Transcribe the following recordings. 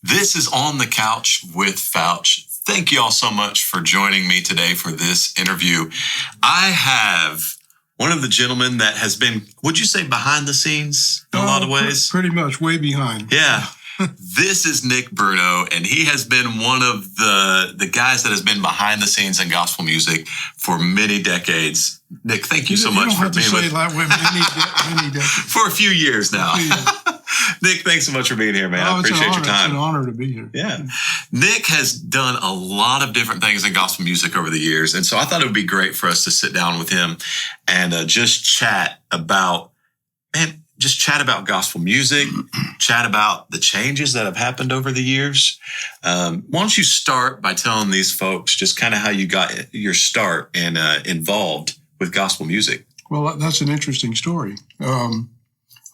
This is On the Couch with Fouch. Thank you all so much for joining me today for this interview. I have one of the gentlemen that has been, would you say, behind the scenes in a lot of ways? Pretty much, way behind. Yeah. This is Nick Bruno, and he has been one of the guys that has been behind the scenes in gospel music for many decades. Nick, thank you so much for being with us. For a few years now. Nick, thanks so much for being here, man. I appreciate your time. It's an honor to be here. Yeah. Nick has done a lot of different things in gospel music over the years, and so I thought it would be great for us to sit down with him and just chat about gospel music, chat about the changes that have happened over the years. Why don't you start by telling these folks just kind of how you got your start and involved with gospel music? Well, that's an interesting story.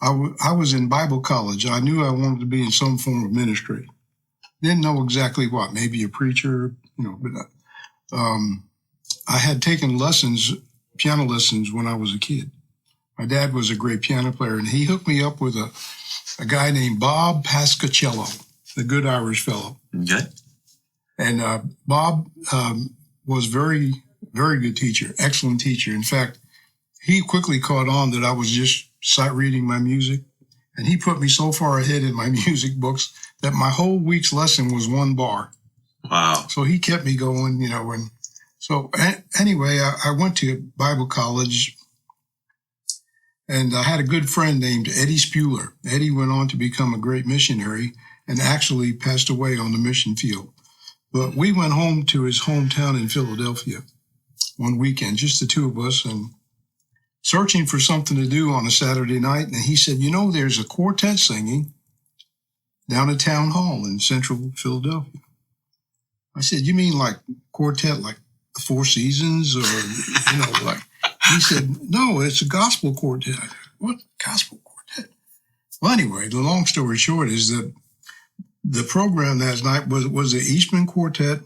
I was in Bible college. I knew I wanted to be in some form of ministry. Didn't know exactly what, maybe a preacher, but I had taken piano lessons when I was a kid. My dad was a great piano player, and he hooked me up with a guy named Bob Pascacello, a good Irish fellow. Okay. And Bob was very, very good teacher, excellent teacher. In fact, he quickly caught on that I was just sight reading my music, and he put me so far ahead in my music books that my whole week's lesson was one bar. Wow. So he kept me going, and so anyway, I went to Bible college, and I had a good friend named Eddie Spuler. Eddie went on to become a great missionary and actually passed away on the mission field. But we went home to his hometown in Philadelphia one weekend, just the two of us, and searching for something to do on a Saturday night. And he said, there's a quartet singing down at Town Hall in central Philadelphia. I said, you mean like quartet, like the Four Seasons, or, like, he said, no, it's a gospel quartet. I said, what gospel quartet? Well, anyway, the long story short is that the program that night was the Eastman Quartet,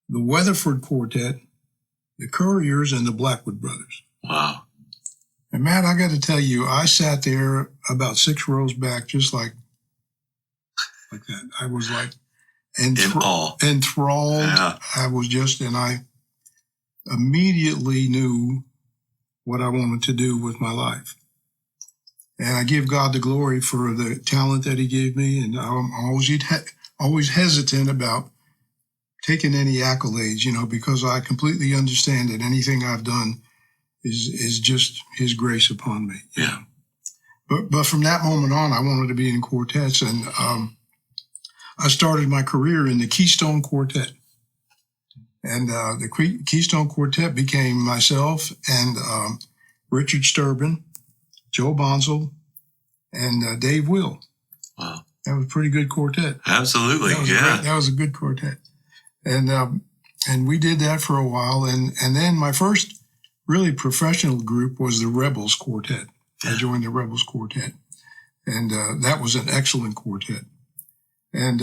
the Weatherford Quartet, the Couriers, and the Blackwood Brothers. Wow. And Matt, I got to tell you, I sat there about 6 rows back, just like that. I was like enthralled. Yeah. I was and I immediately knew what I wanted to do with my life. And I give God the glory for the talent that he gave me. And I'm always hesitant about taking any accolades, because I completely understand that anything I've done is just his grace upon me. Yeah. But from that moment on, I wanted to be in quartets, and I started my career in the Keystone Quartet. And the Keystone Quartet became myself and Richard Sturban, Joe Bonzel, and Dave Will. Wow. That was a pretty good quartet. Absolutely, That was a good quartet. And we did that for a while. And then my first really professional group was the Rebels Quartet. I joined the Rebels Quartet. And that was an excellent quartet. And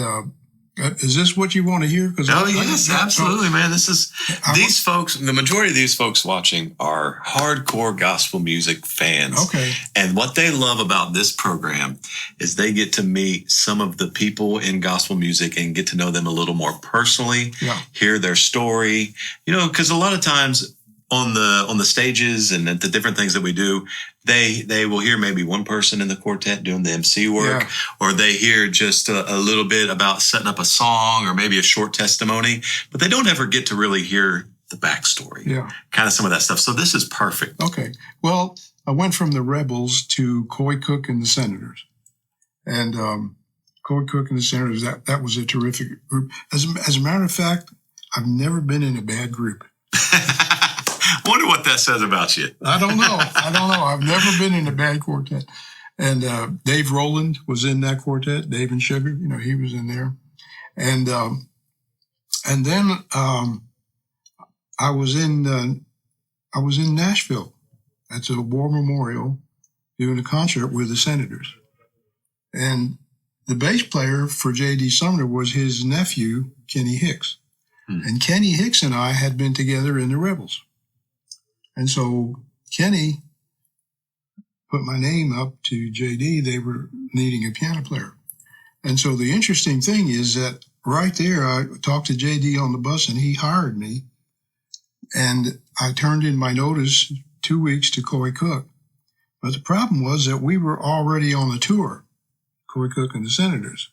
is this what you want to hear? Yes, absolutely, man. These folks, the majority of these folks watching are hardcore gospel music fans. Okay. And what they love about this program is they get to meet some of the people in gospel music and get to know them a little more personally, hear their story, because a lot of times on the stages and the different things that we do, they will hear maybe one person in the quartet doing the MC work, or they hear just a little bit about setting up a song or maybe a short testimony, but they don't ever get to really hear the backstory, kind of some of that stuff. So this is perfect. Okay. Well, I went from the Rebels to Coy Cook and the Senators. And Coy Cook and the Senators, that was a terrific group. As a matter of fact, I've never been in a bad group. Wonder what that says about you. I don't know. I've never been in a bad quartet. And Dave Rowland was in that quartet. Dave and Sugar, he was in there. And then I was in Nashville at the War Memorial doing a concert with the Senators. And the bass player for J.D. Sumner was his nephew, Kenny Hicks. And Kenny Hicks and I had been together in the Rebels. And so Kenny put my name up to J.D. They were needing a piano player. And so the interesting thing is that right there, I talked to J.D. on the bus, and he hired me. And I turned in my notice 2 weeks to Coy Cook. But the problem was that we were already on a tour, Coy Cook and the Senators.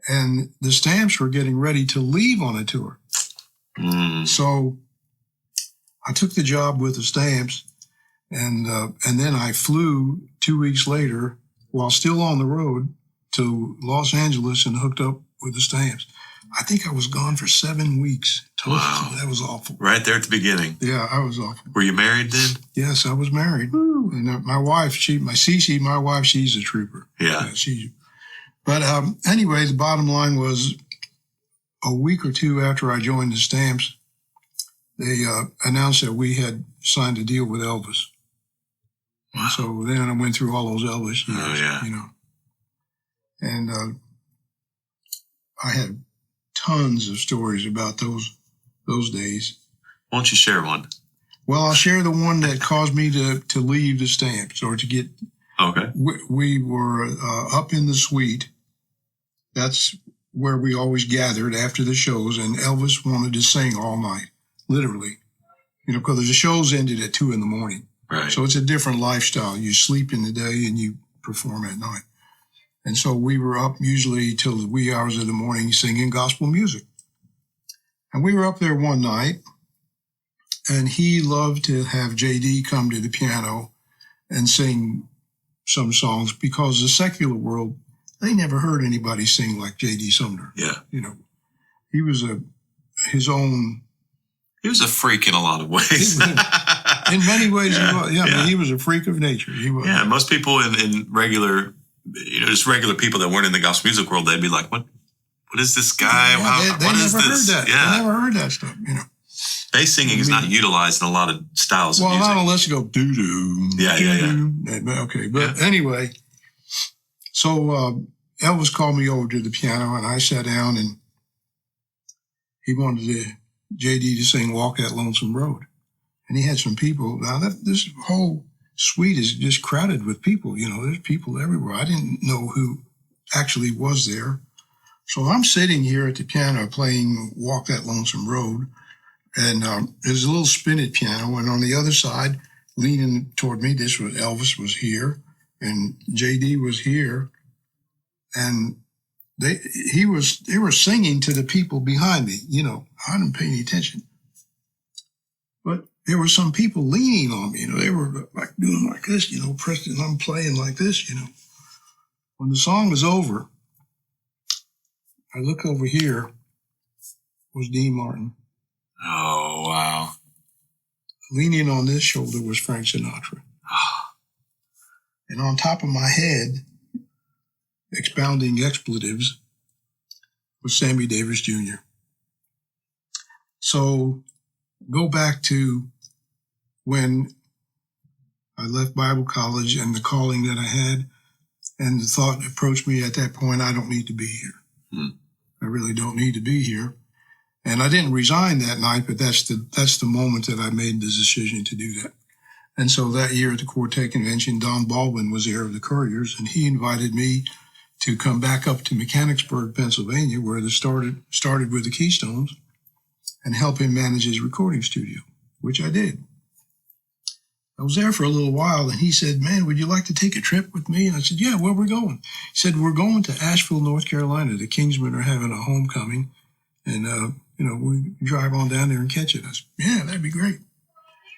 And the Stamps were getting ready to leave on a tour. So I took the job with the Stamps, and then I flew 2 weeks later, while still on the road, to Los Angeles and hooked up with the Stamps. I think I was gone for 7 weeks. Wow. That was awful. Right there at the beginning. Yeah, I was awful. Were you married then? Yes, I was married. Woo. And my wife, my wife, she's a trooper. Yeah. But anyway, the bottom line was a week or two after I joined the Stamps, they announced that we had signed a deal with Elvis. Wow. And so then I went through all those Elvis years, And I had tons of stories about those days. Why don't you share one? Well, I'll share the one that caused me to leave the Stamps or to get. Okay. We were up in the suite. That's where we always gathered after the shows, and Elvis wanted to sing all night, literally. Because the shows ended at 2 a.m. Right. So it's a different lifestyle. You sleep in the day and you perform at night. And so we were up usually till the wee hours of the morning singing gospel music. And we were up there one night, and he loved to have J.D. come to the piano and sing some songs, because the secular world, they never heard anybody sing like J.D. Sumner. Yeah. He was his own. He was a freak in a lot of ways. In many ways, he was. Yeah, I mean, he was a freak of nature. He was. Yeah, most people in regular, just regular people that weren't in the gospel music world, they'd be like, "What is this guy? Yeah, they what never is this?" Heard that. Yeah. They never heard that stuff. Bass singing is not utilized in a lot of styles of music. Well, not unless you go doo-doo. Yeah. Okay, but anyway, so Elvis called me over to the piano, and I sat down, and he wanted J.D. to sing Walk That Lonesome Road. And he had some people. Now, this whole suite is just crowded with people. There's people everywhere. I didn't know who actually was there. So I'm sitting here at the piano playing Walk That Lonesome Road. And there's a little spinet piano, and on the other side, leaning toward me, Elvis was here, and J.D. was here, and they were singing to the people behind me. I didn't pay any attention, but there were some people leaning on me. They were like doing like this, Preston, I'm playing like this, When the song was over, I look over here, was Dean Martin. Oh, wow. Leaning on this shoulder was Frank Sinatra. And on top of my head, expounding expletives, was Sammy Davis Jr. So go back to when I left Bible college and the calling that I had, and the thought approached me at that point, I don't need to be here. I really don't need to be here. And I didn't resign that night, but that's the moment that I made the decision to do that. And so that year at the Quartet Convention, Don Baldwin was there of the Couriers, and he invited me to come back up to Mechanicsburg, Pennsylvania, where they started with the Keystones, and help him manage his recording studio, which I did. I was there for a little while, and he said, "Man, would you like to take a trip with me?" And I said, "Yeah, where we're going?" He said, "We're going to Asheville, North Carolina. The Kingsmen are having a homecoming, and we drive on down there and catch it." I said, "Yeah, that'd be great."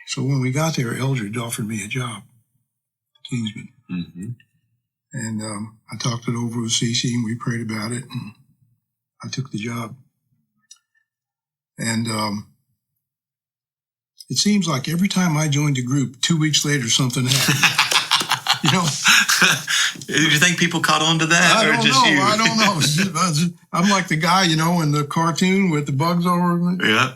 So when we got there, Eldridge offered me a job, Kingsmen. Mm-hmm. And I talked it over with Cece, and we prayed about it, and I took the job. And it seems like every time I joined a group, 2 weeks later, something happened. Do you think people caught on to that? I don't know. I'm like the guy, in the cartoon with the bugs over me. Yeah.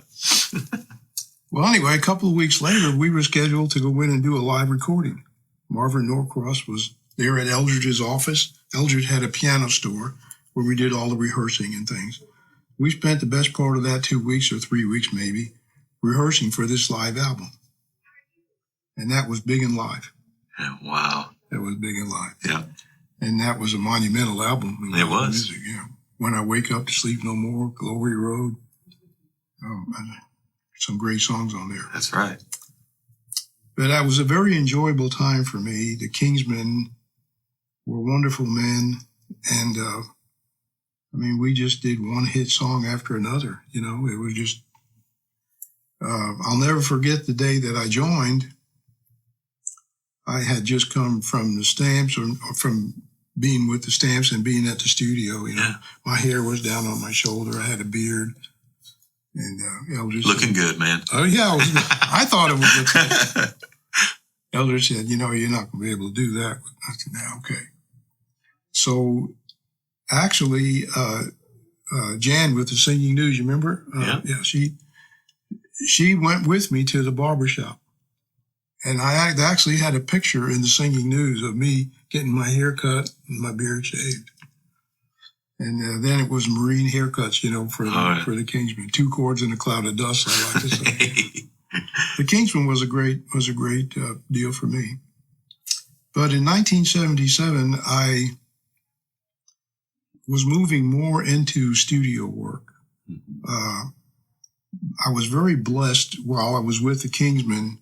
Well, anyway, a couple of weeks later, we were scheduled to go in and do a live recording. Marvin Norcross was there at Eldridge's office. Eldridge had a piano store where we did all the rehearsing and things. We spent the best part of that 2 weeks or 3 weeks maybe rehearsing for this live album. And that was big and live. Yeah, wow. That was big and live. Yeah. And that was a monumental album. It was. Music, yeah. When I Wake Up to Sleep No More, Glory Road. Some great songs on there. That's right. But that was a very enjoyable time for me. The Kingsmen were wonderful men. And, we just did one hit song after another. You know, it was just, I'll never forget the day that I joined. I had just come from the Stamps, or from being with the Stamps and being at the studio. You know, my hair was down on my shoulder. I had a beard. And, Eldridge looking good, man. Oh, yeah. I thought it was good. Eldridge said, you're not going to be able to do that. I said, no, okay. So, actually, Jan with the Singing News, you remember? Yeah, she went with me to the barbershop. And I actually had a picture in the Singing News of me getting my hair cut and my beard shaved. And then it was marine haircuts, for the Kingsmen. 2 chords and a cloud of dust, I like to say. The Kingsmen was a great deal for me. But in 1977, I was moving more into studio work. I was very blessed while I was with the Kingsmen.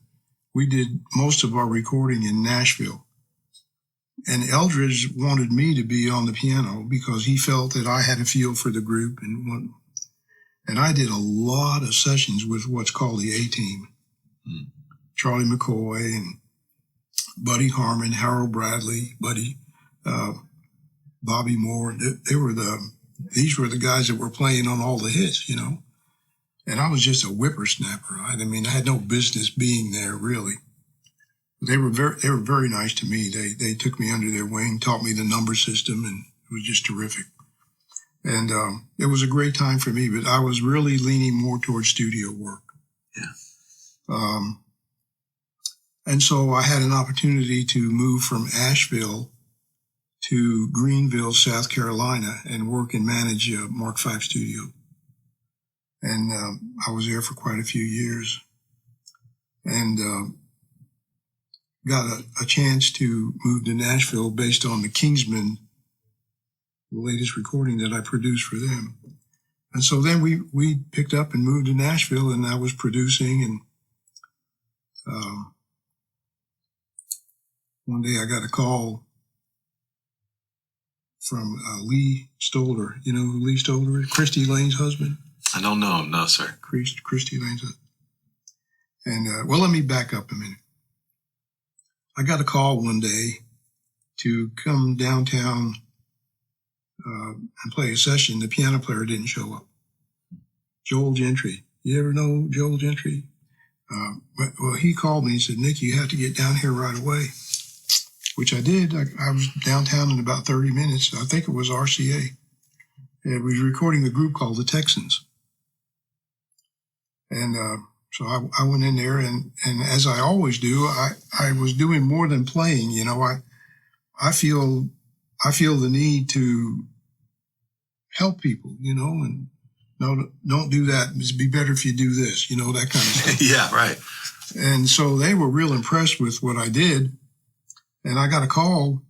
We did most of our recording in Nashville. And Eldridge wanted me to be on the piano because he felt that I had a feel for the group. And I did a lot of sessions with what's called the A-Team. Charlie McCoy and Buddy Harmon, Harold Bradley, Bobby Moore. These were the guys that were playing on all the hits, And I was just a whippersnapper. I had no business being there, really. They were very nice to me. They took me under their wing, taught me the number system, and it was just terrific. And it was a great time for me, but I was really leaning more towards studio work. Yeah. And so I had an opportunity to move from Asheville to Greenville, South Carolina, and work and manage Mark Fouch Studio. And I was there for quite a few years. And got a chance to move to Nashville based on the Kingsmen, the latest recording that I produced for them. And so then we picked up and moved to Nashville, and I was producing. And one day I got a call from Lee Stoller. You know who Lee Stoller is? Christy Lane's husband. I don't know him, no, sir. Christy Lane's husband. And, let me back up a minute. I got a call one day to come downtown and play a session. The piano player didn't show up. Joel Gentry. You ever know Joel Gentry? Well, he called me and said, Nick, you have to get down here right away, which I did. I was downtown in about 30 minutes. I think it was RCA. And we was recording a group called the Texans. And so I went in there, and as I always do, I was doing more than playing. I feel the need to help people, and no, don't do that. It'd be better if you do this, that kind of stuff. Yeah, right. And so they were real impressed with what I did. And I got a call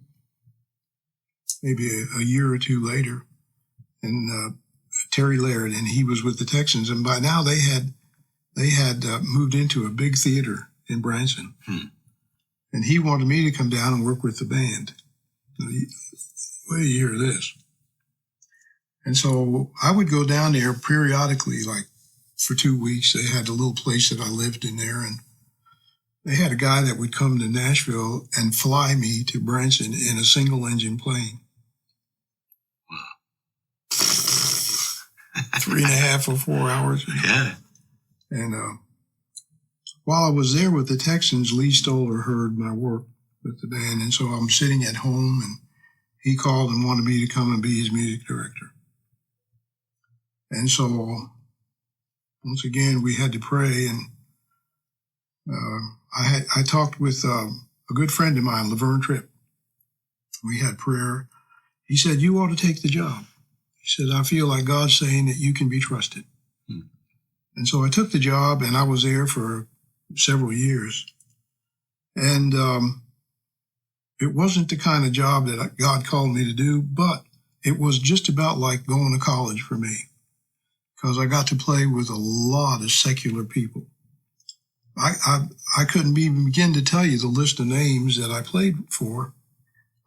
maybe a year or two later, and Terry Laird, and he was with the Texans. And by now they had moved into a big theater in Branson. And he wanted me to come down and work with the band. Wait till you hear this. And so I would go down there periodically, like for 2 weeks. They had a little place that I lived in there, and they had a guy that would come to Nashville and fly me to Branson in a single engine plane. 3.5 or 4 hours. Yeah. And while I was there with the Texans, Lee Stoller heard my work with the band. And so I'm sitting at home, and he called and wanted me to come and be his music director. And so once again, we had to pray. And I talked with a good friend of mine, Laverne Tripp. We had prayer. He said, you ought to take the job. He said, I feel like God's saying that you can be trusted. And so I took the job, and I was there for several years. And it wasn't the kind of job that God called me to do, but it was just about like going to college for me, because I got to play with a lot of secular people. I couldn't even begin to tell you the list of names that I played for,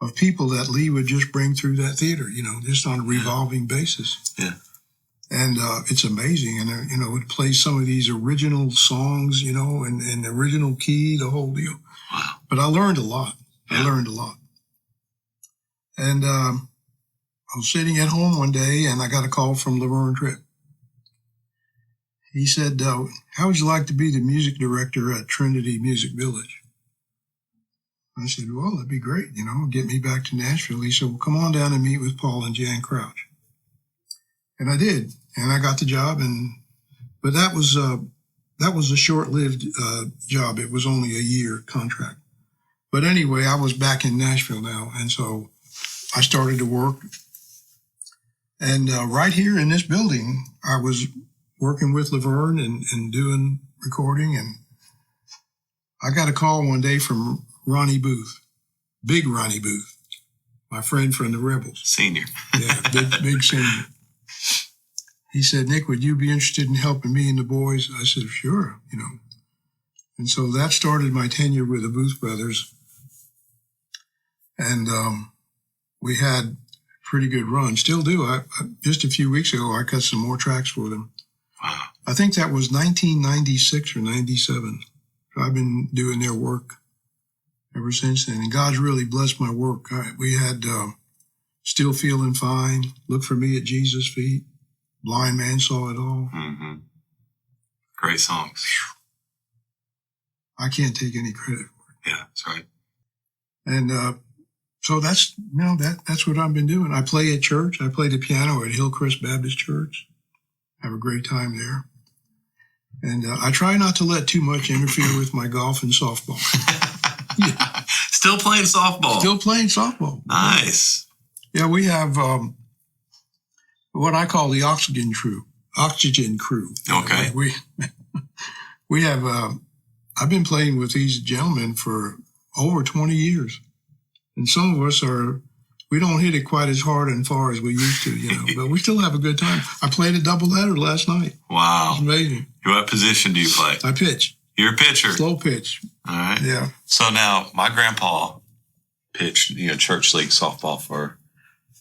of people that Lee would just bring through that theater, just on a revolving basis. Yeah. And it's amazing. And, it plays some of these original songs, in the original key, the whole deal. Wow. But I learned a lot. Yeah. I learned a lot. And I was sitting at home one day, and I got a call from Laverne Tripp. He said, how would you like to be the music director at Trinity Music Village? I said, well, that'd be great, get me back to Nashville. He said, well, come on down and meet with Paul and Jan Crouch. And I did, and I got the job. But that was a short-lived job. It was only a year contract. But anyway, I was back in Nashville now, and so I started to work. And right here in this building, I was working with Laverne and doing recording. And I got a call one day from Ronnie Booth, big Ronnie Booth, my friend from the Rebels. Senior. Yeah, big senior. He said, Nick, would you be interested in helping me and the boys? I said, sure, And so that started my tenure with the Booth Brothers. And we had a pretty good run. Still do. Just a few weeks ago, I cut some more tracks for them. Wow. I think that was 1996 or 97. So I've been doing their work ever since then. And God's really blessed my work. We had Still Feeling Fine, Look for Me at Jesus' Feet, Blind Man Saw It All. Mm-hmm. Great songs. I can't take any credit for it. Yeah, that's right. And so that's that's what I've been doing. I play at church. I play the piano at Hillcrest Baptist Church. Have a great time there. And I try not to let too much interfere with my golf and softball. Yeah. Still playing softball. Still playing softball. Nice. Yeah, we have what I call the oxygen crew. Okay. We have, I've been playing with these gentlemen for over 20 years. And some of us we don't hit it quite as hard and far as we used to, but we still have a good time. I played a doubleheader last night. Wow. It's amazing. What position do you play? I pitch. You're a pitcher. Slow pitch. All right. Yeah. So now my grandpa pitched, church league softball for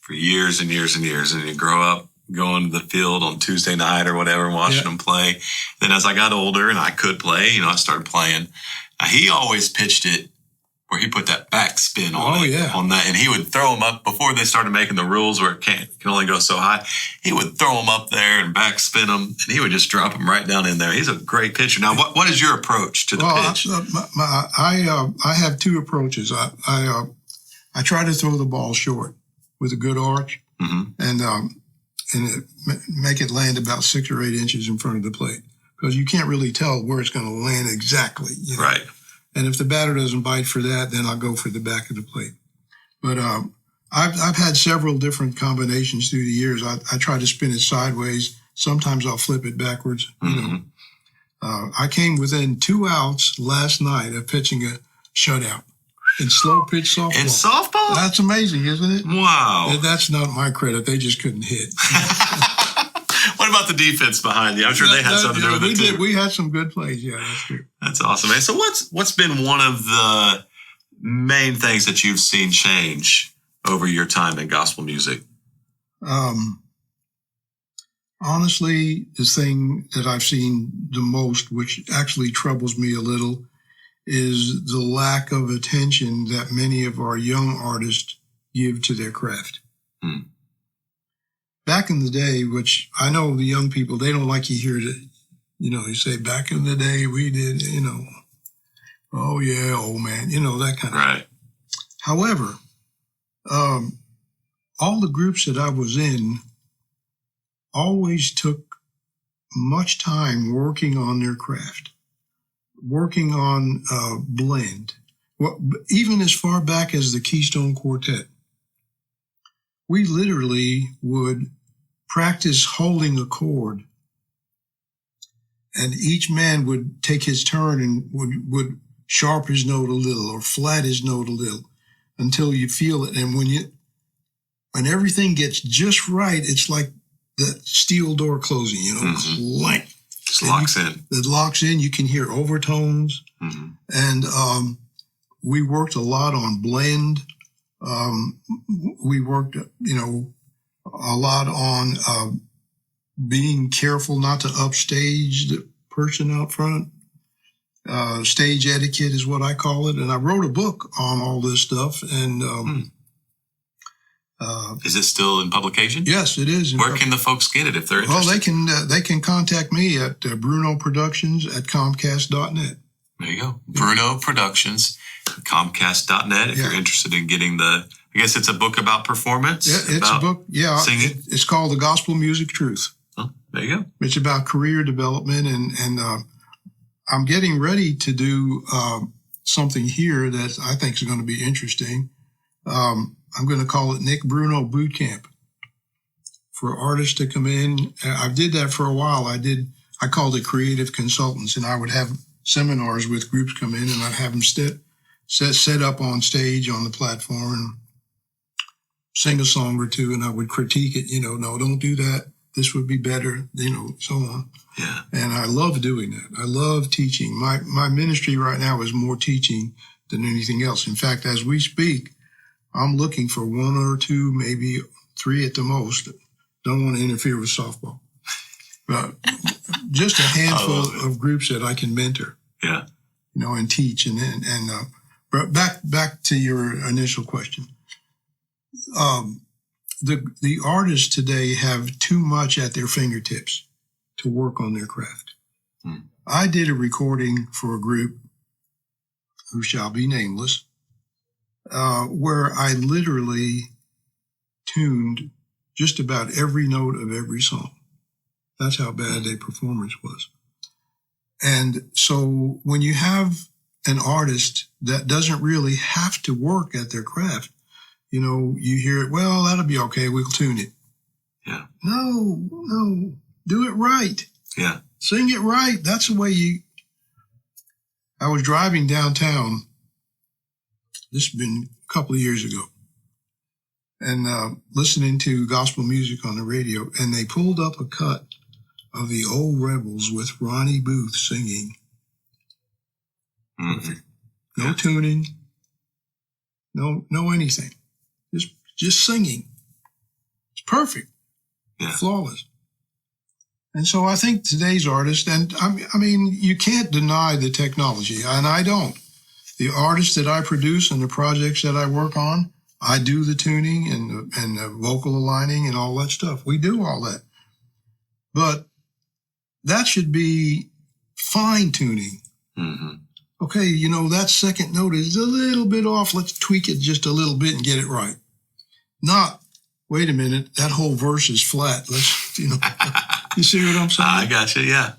years and years and years. And you grow up going to the field on Tuesday night or whatever and watching them play. Then as I got older and I could play, I started playing. He always pitched it where he put that back spin on on that, and he would throw them up before they started making the rules where it can only go so high. He would throw them up there and back spin them, and he would just drop them right down in there. He's a great pitcher. Now, what is your approach to the pitch? I have two approaches. I try to throw the ball short with a good arch, and make it land about 6 or 8 inches in front of the plate, because you can't really tell where it's going to land exactly. Right. And if the batter doesn't bite for that, then I'll go for the back of the plate. But I've had several different combinations through the years. I try to spin it sideways. Sometimes I'll flip it backwards. I came within 2 outs last night of pitching a shutout in slow pitch softball. In softball? That's amazing, isn't it? Wow. That's not my credit. They just couldn't hit. What about the defense behind you? I'm sure they had something to do with it too. We had some good plays. Yeah, that's true. That's awesome, man. So what's been one of the main things that you've seen change over your time in gospel music? Honestly, the thing that I've seen the most, which actually troubles me a little, is the lack of attention that many of our young artists give to their craft. Back in the day, which I know the young people, they don't like you hear it. You say, back in the day, we did, oh yeah, old man, that kind of right. thing. However, all the groups that I was in always took much time working on their craft, working on blend. Well, even as far back as the Keystone Quartet, we literally would practice holding a chord, and each man would take his turn and would sharp his note a little or flat his note a little until you feel it. And when everything gets just right, it's like the steel door closing, clank. Just locks in. It locks in. You can hear overtones. And we worked a lot on blend. We worked, a lot on being careful not to upstage the person out front. Stage etiquette is what I call it. And I wrote a book on all this stuff. And is it still in publication? Yes, it is. Where can the folks get it if they're interested? Well, they can contact me at Bruno Productions at Comcast.net. There you go. Bruno Productions, Comcast.net. If you're interested in getting I guess it's a book about performance. Yeah, it's a book. Yeah, singing. It's called The Gospel Music Truth. Oh, there you go. It's about career development, and I'm getting ready to do something here that I think is going to be interesting. I'm going to call it Nick Bruno Boot Camp for artists to come in. I did that for a while. I called it creative consultants, and I would have seminars with groups come in, and I'd have them set up on stage on the platform and sing a song or two, and I would critique it. No, don't do that. This would be better, so on. Yeah. And I love doing that. I love teaching. My ministry right now is more teaching than anything else. In fact, as we speak, I'm looking for one or two, maybe three at the most. Don't want to interfere with softball. But just a handful of groups that I can mentor. Yeah. And teach. But back to your initial question. The artists today have too much at their fingertips to work on their craft. I did a recording for a group who shall be nameless, where I literally tuned just about every note of every song. That's how bad their performance was. And so when you have an artist that doesn't really have to work at their craft, you hear it, well, that'll be okay, we'll tune it. Yeah. No, do it right. Yeah. Sing it right. That's the way I was driving downtown. This has been a couple of years ago. And listening to gospel music on the radio. And they pulled up a cut of the Old Rebels with Ronnie Booth singing. Perfect. No tuning. No anything. Just singing. It's perfect. Yeah. Flawless. And so I think today's artists, and I mean, you can't deny the technology, and I don't. The artists that I produce and the projects that I work on, I do the tuning and the vocal aligning and all that stuff. We do all that. But that should be fine tuning. Okay, that second note is a little bit off. Let's tweak it just a little bit and get it right. Not, wait a minute, that whole verse is flat. Let's, you see what I'm saying? I got you, yeah.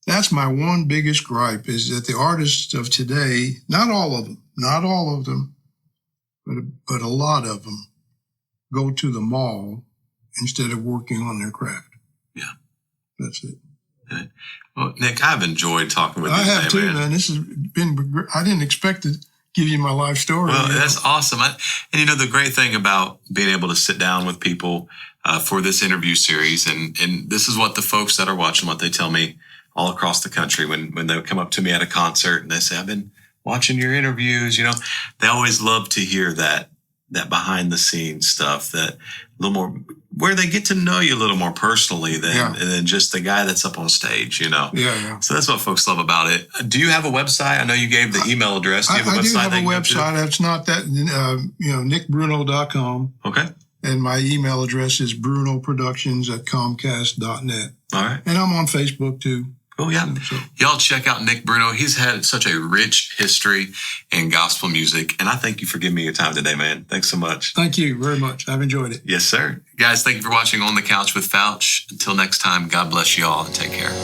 That's my one biggest gripe, is that the artists of today, not all of them, but a lot of them go to the mall instead of working on their craft. Yeah. That's it. Okay. Well, Nick, I've enjoyed talking with you. I have too, man. This has been, I didn't expect to give you my life story. Well, that's awesome. And the great thing about being able to sit down with people for this interview series, and this is what the folks that are watching, what they tell me all across the country when they come up to me at a concert and they say, I've been watching your interviews, they always love to hear that behind the scenes stuff, that a little more, where they get to know you a little more personally than just the guy that's up on stage, Yeah. So that's what folks love about it. Do you have a website? I know you gave the email address. Do you have a website? I do have a website. It's not that, nickbruno.com. Okay. And my email address is brunoproductions@comcast.net. All right. And I'm on Facebook too. Oh, yeah. Y'all check out Nick Bruno. He's had such a rich history in gospel music. And I thank you for giving me your time today, man. Thanks so much. Thank you very much. I've enjoyed it. Yes, sir. Guys, thank you for watching On the Couch with Fouch. Until next time, God bless you all and take care.